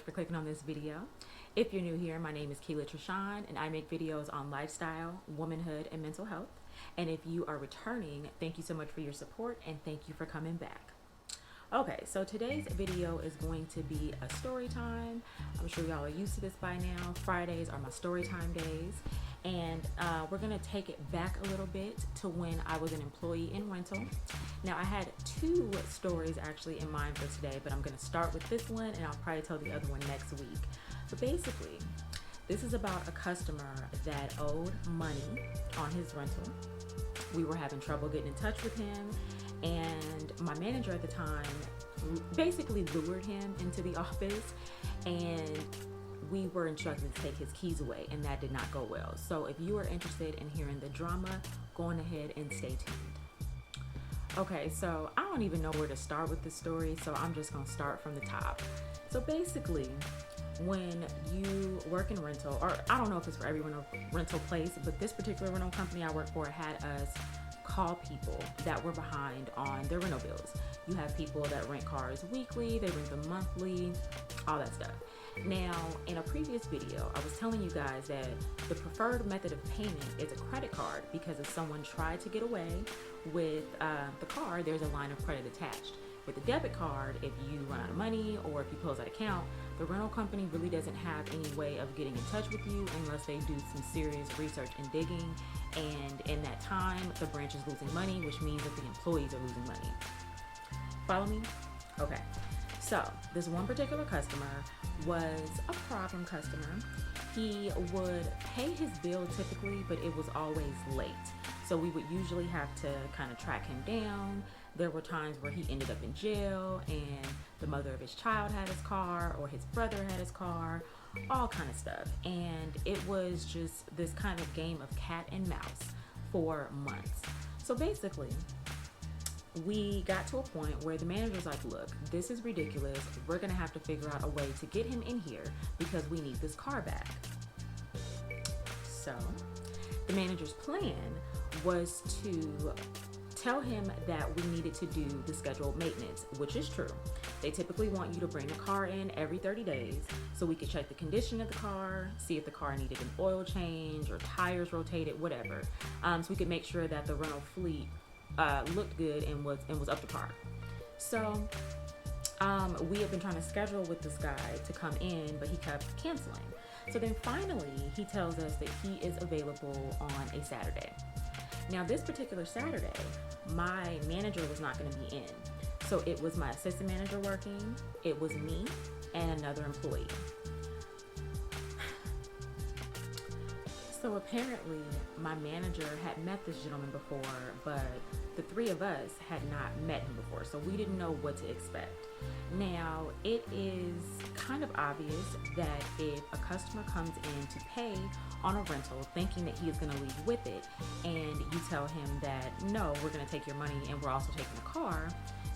for clicking on this video. If you're new here, my name is Kela Trishaan, and I make videos on lifestyle, womanhood, and mental health. And if you are returning, thank you so much for your support, and thank you for coming back. Okay, so today's video is going to be a story time. I'm sure y'all are used to this by now. Fridays are my story time days. And we're gonna take it back a little bit to when I was an employee in rental. Now I had two stories actually in mind for today, but I'm gonna start with this one and I'll probably tell the other one next week. But basically, this is about a customer that owed money on his rental. We were having trouble getting in touch with him, and my manager at the time basically lured him into the office, and we were instructed to take his keys away, and that did not go well. So if you are interested in hearing the drama, go on ahead and stay tuned. Okay, so I don't even know where to start with this story, so I'm just gonna start from the top. So basically, when you work in rental, or I don't know if it's for every rental place, but this particular rental company I work for had us call people that were behind on their rental bills. You have people that rent cars weekly, they rent them monthly, all that stuff. Now, in a previous video, I was telling you guys that the preferred method of payment is a credit card, because if someone tried to get away with the car, there's a line of credit attached. With a debit card, if you run out of money or if you close that account, the rental company really doesn't have any way of getting in touch with you unless they do some serious research and digging. And in that time, the branch is losing money, which means that the employees are losing money. Follow me? Okay. So this one particular customer was a problem customer. He would pay his bill typically, but it was always late. So we would usually have to kind of track him down. There were times where he ended up in jail, and the mother of his child had his car, or his brother had his car, all kind of stuff. And it was just this kind of game of cat and mouse for months. So basically, we got to a point where the manager's like, look, this is ridiculous. We're gonna have to figure out a way to get him in here because we need this car back. So the manager's plan was to tell him that we needed to do the scheduled maintenance, which is true. They typically want you to bring the car in every 30 days so we could check the condition of the car, see if the car needed an oil change or tires rotated, whatever. So we could make sure that the rental fleet looked good and was up to par. So we have been trying to schedule with this guy to come in, but he kept canceling. So then finally he tells us that he is available on a Saturday. Now this particular Saturday, my manager was not going to be in. So it was my assistant manager working, it was me, and another employee. So apparently my manager had met this gentleman before, but the three of us had not met him before, so we didn't know what to expect. Now, it is kind of obvious that if a customer comes in to pay on a rental thinking that he is going to leave with it, and you tell him that, no, we're going to take your money and we're also taking the car,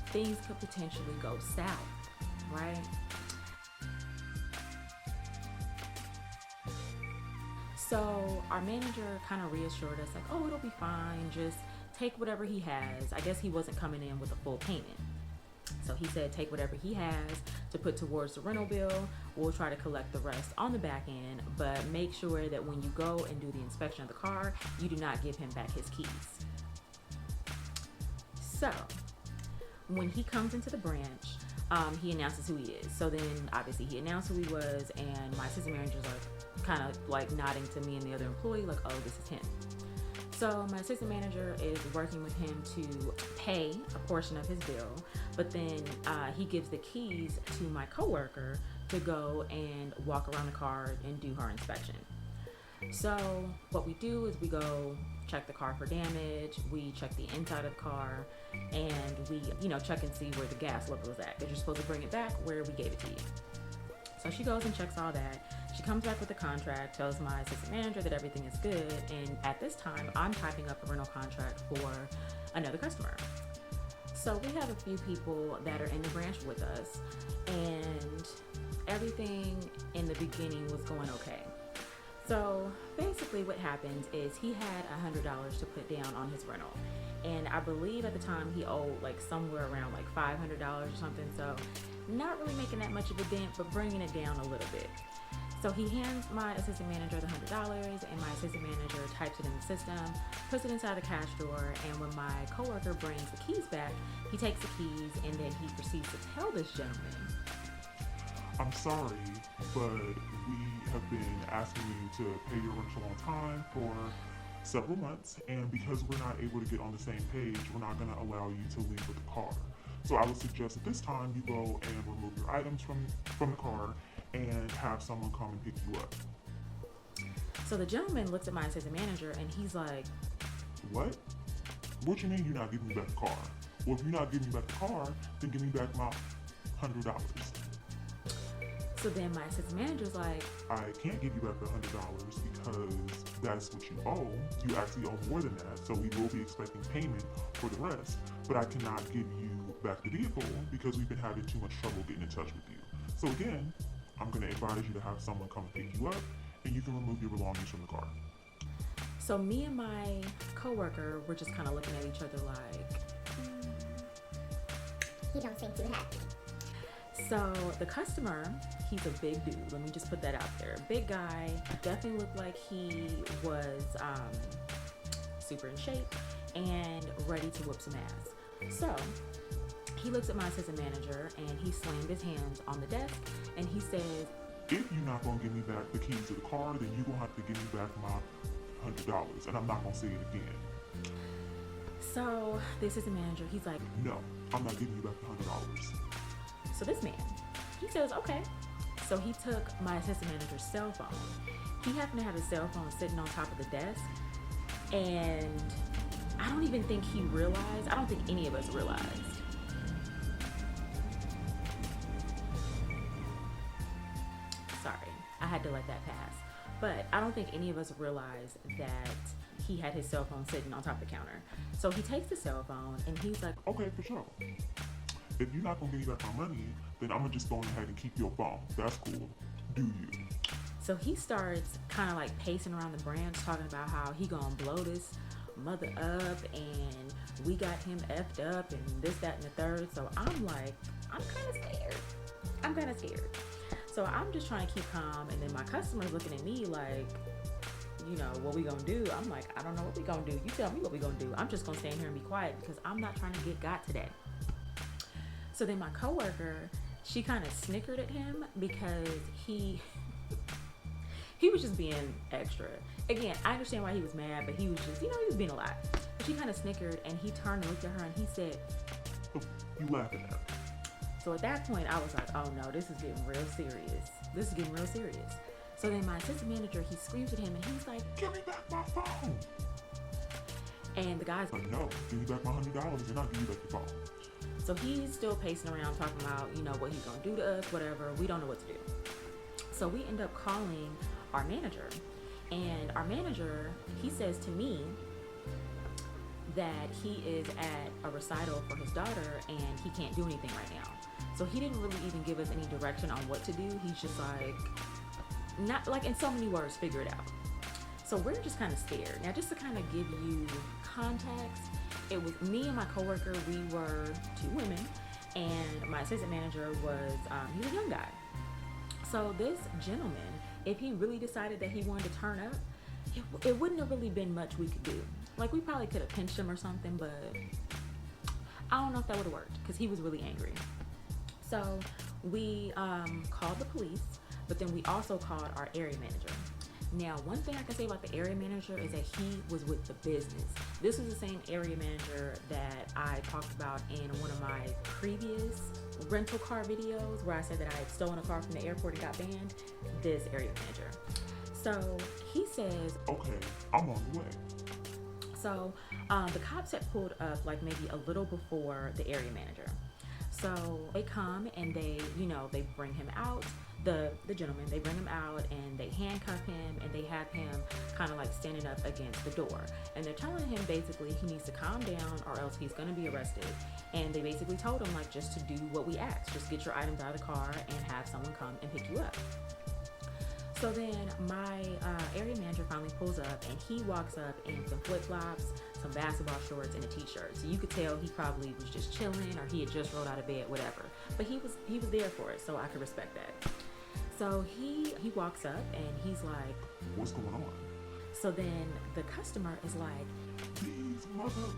things could potentially go south, right? So our manager kind of reassured us like, oh, it'll be fine, just take whatever he has. I guess he wasn't coming in with a full payment. So he said, take whatever he has to put towards the rental bill. We'll try to collect the rest on the back end, but make sure that when you go and do the inspection of the car, you do not give him back his keys. So when he comes into the branch, he announces who he is. So then obviously he announced who he was, and my assistant manager's like kind of like nodding to me and the other employee like, oh, this is him. So my assistant manager is working with him to pay a portion of his bill, but then he gives the keys to my coworker to go and walk around the car and do her inspection. So what we do is we go check the car for damage, we check the inside of the car, and we check and see where the gas level is at, because you're supposed to bring it back where we gave it to you. So she goes and checks all that. She comes back with the contract, tells my assistant manager that everything is good, and at this time, I'm typing up a rental contract for another customer. So we have a few people that are in the branch with us, and everything in the beginning was going okay. So basically what happens is he had $100 to put down on his rental, And I believe at the time he owed like somewhere around like $500 or something. So not really making that much of a dent, but bringing it down a little bit. So he hands my assistant manager the $100, and my assistant manager types it in the system, puts it inside the cash drawer, and when my coworker brings the keys back, he takes the keys and then he proceeds to tell this gentleman, I'm sorry, but we have been asking you to pay your rental on time for several months, and because we're not able to get on the same page, we're not going to allow you to leave with the car. So I would suggest at this time you go and remove your items from the car and have someone come and pick you up. So the gentleman looks at my assistant manager and he's like, What? What you mean you're not giving me back the car? Well, if you're not giving me back the car, then give me back my $100. So then my assistant manager's like, I can't give you back the $100 because that's what you owe. You actually owe more than that, so we will be expecting payment for the rest. But I cannot give you back the vehicle because we've been having too much trouble getting in touch with you. So again, I'm going to advise you to have someone come and pick you up, and you can remove your belongings from the car. So me and my coworker were just kind of looking at each other like, He don't seem too happy. So the customer, he's a big dude. Let me just put that out there. Big guy, definitely looked like he was super in shape and ready to whoop some ass. So he looks at my assistant manager and he slammed his hands on the desk and he says, If you're not going to give me back the keys to the car, then you're going to have to give me back my $100, and I'm not going to say it again. So the assistant manager, he's like, No, I'm not giving you back the $100. So this man, he says, okay. So he took my assistant manager's cell phone. He happened to have his cell phone sitting on top of the desk. And I don't even think he realized, I don't think any of us realized. Sorry, I had to let that pass. But I don't think any of us realized that he had his cell phone sitting on top of the counter. So he takes the cell phone and he's like, Okay, for sure. If you're not going to give me back my money, then I'm going to just go ahead and keep your phone. That's cool. Do you? So he starts kind of like pacing around the branch talking about how he gonna blow this mother up and we got him effed up and this, that, and the third. So I'm like, I'm kind of scared. So I'm just trying to keep calm, and then my customer's looking at me like, you know, what we gonna do? I'm like, I don't know what we gonna do. You tell me what we gonna do. I'm just gonna stand here and be quiet because I'm not trying to get got today. So then my coworker, she kind of snickered at him because he was just being extra. Again, I understand why he was mad, but he was just, he was being a lot. But she kind of snickered and he turned and looked at her and he said, Oh, you laughing at? So at that point, I was like, oh no, this is getting real serious. So then my assistant manager, he screams at him and he's like, Give me back my phone. And the guy's like, no, give me back my $100 and I'll give you back your phone. So he's still pacing around talking about, what he's gonna do to us, whatever. We don't know what to do. So we end up calling our manager. And our manager, he says to me that he is at a recital for his daughter and he can't do anything right now. So he didn't really even give us any direction on what to do. He's just like, not like in so many words, figure it out. So we're just kind of scared. Now, just to kind of give you context, it was me and my coworker, we were two women, and my assistant manager was, he was a young guy. So this gentleman, if he really decided that he wanted to turn up, it wouldn't have really been much we could do. Like, we probably could have pinched him or something, but I don't know if that would have worked because he was really angry. So we called the police, but then we also called our area manager. Now, one thing I can say about the area manager is that he was with the business. This was the same area manager that I talked about in one of my previous rental car videos where I said that I had stolen a car from the airport and got banned. This area manager. So he says, Okay, I'm on the way. So the cops had pulled up like maybe a little before the area manager. So they come and they bring him out. The gentleman, they bring him out and they handcuff him and they have him kind of like standing up against the door. And they're telling him basically he needs to calm down or else he's going to be arrested. And they basically told him like just to do what we asked. Just get your items out of the car and have someone come and pick you up. So then my area manager finally pulls up, and he walks up in some flip-flops, some basketball shorts, and a t-shirt. So you could tell he probably was just chilling, or he had just rolled out of bed, whatever. But he was there for it, so I could respect that. So he walks up and he's like, "What's going on?" So then the customer is like, "These mother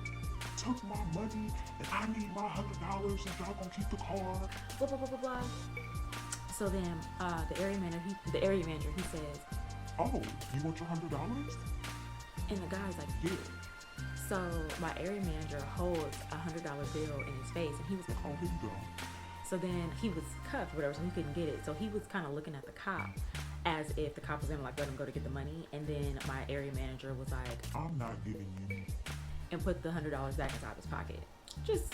took my money and I need my $100 and y'all gonna keep the car." Blah blah blah blah blah. So then the area manager he says, "Oh, you want your $100?" And the guy's like, "Yeah." So my area manager holds a $100 bill in his face, and he was like, "Oh, here you go." So then he was cuffed, whatever, so he couldn't get it. So he was kind of looking at the cop as if the cop was gonna like let him go to get the money. And then my area manager was like, "I'm not giving you," and put the $100 back inside his pocket. Just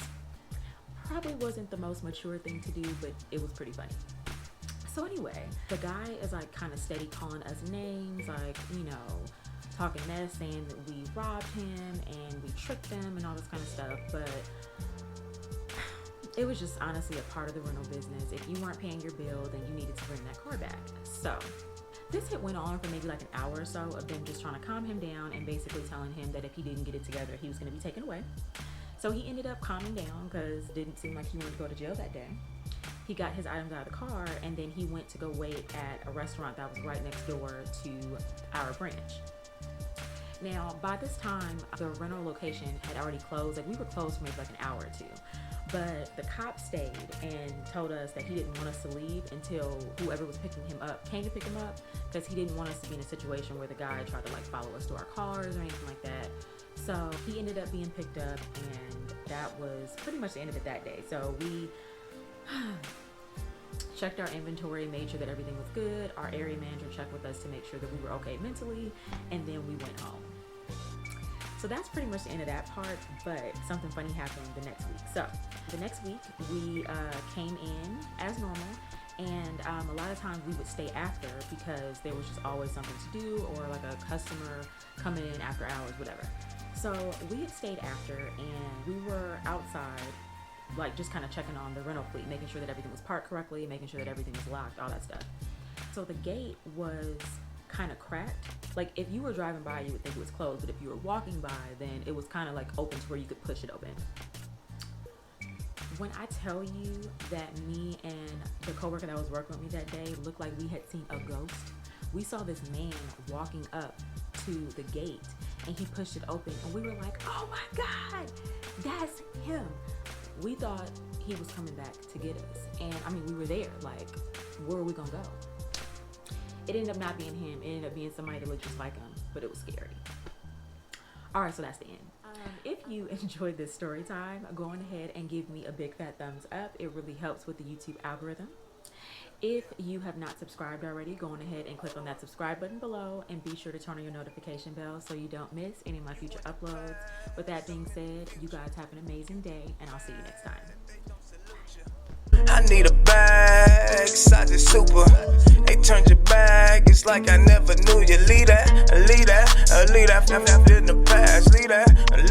probably wasn't the most mature thing to do, but it was pretty funny. So anyway, the guy is like kind of steady calling us names, like, you know, talking mess, saying that we robbed him and we tricked him and all this kind of stuff. But it was just honestly a part of the rental business. If you weren't paying your bill, then you needed to bring that car back. So this hit went on for maybe like an hour or so of them just trying to calm him down and basically telling him that if he didn't get it together, he was going to be taken away. So he ended up calming down because it didn't seem like he wanted to go to jail that day. He got his items out of the car, and then he went to go wait at a restaurant that was right next door to our branch. Now, by this time, the rental location had already closed. Like, we were closed for maybe like an hour or two. But the cop stayed and told us that he didn't want us to leave until whoever was picking him up came to pick him up, because he didn't want us to be in a situation where the guy tried to like follow us to our cars or anything like that. So he ended up being picked up, and that was pretty much the end of it that day. So we checked our inventory, made sure that everything was good. Our area manager checked with us to make sure that we were okay mentally, and then we went home. So that's pretty much the end of that part, but something funny happened the next week. So the next week we came in as normal, and a lot of times we would stay after because there was just always something to do, or like a customer coming in after hours, whatever. So we had stayed after, and we were outside, like just kind of checking on the rental fleet, making sure that everything was parked correctly, making sure that everything was locked, all that stuff. So the gate was kind of cracked. Like if you were driving by, you would think it was closed, but if you were walking by, then it was kind of like open to where you could push it open. When I tell you that me and the coworker that was working with me that day looked like we had seen a ghost, we saw this man walking up to the gate, and he pushed it open, and we were like, oh my God, that's him. We thought he was coming back to get us. And I mean, we were there, like, where are we gonna go? It ended up not being him. It ended up being somebody that looked just like him, but it was scary. All right, so that's the end. If you enjoyed this story time, go on ahead and give me a big fat thumbs up. It really helps with the YouTube algorithm. If you have not subscribed already, go on ahead and click on that subscribe button below, and be sure to turn on your notification bell so you don't miss any of my future uploads. With that being said, you guys have an amazing day, and I'll see you next time. I need a bag, size is super. They turned your back, it's like I never knew you. Leave that, leave that, leave that, in the past, leave that.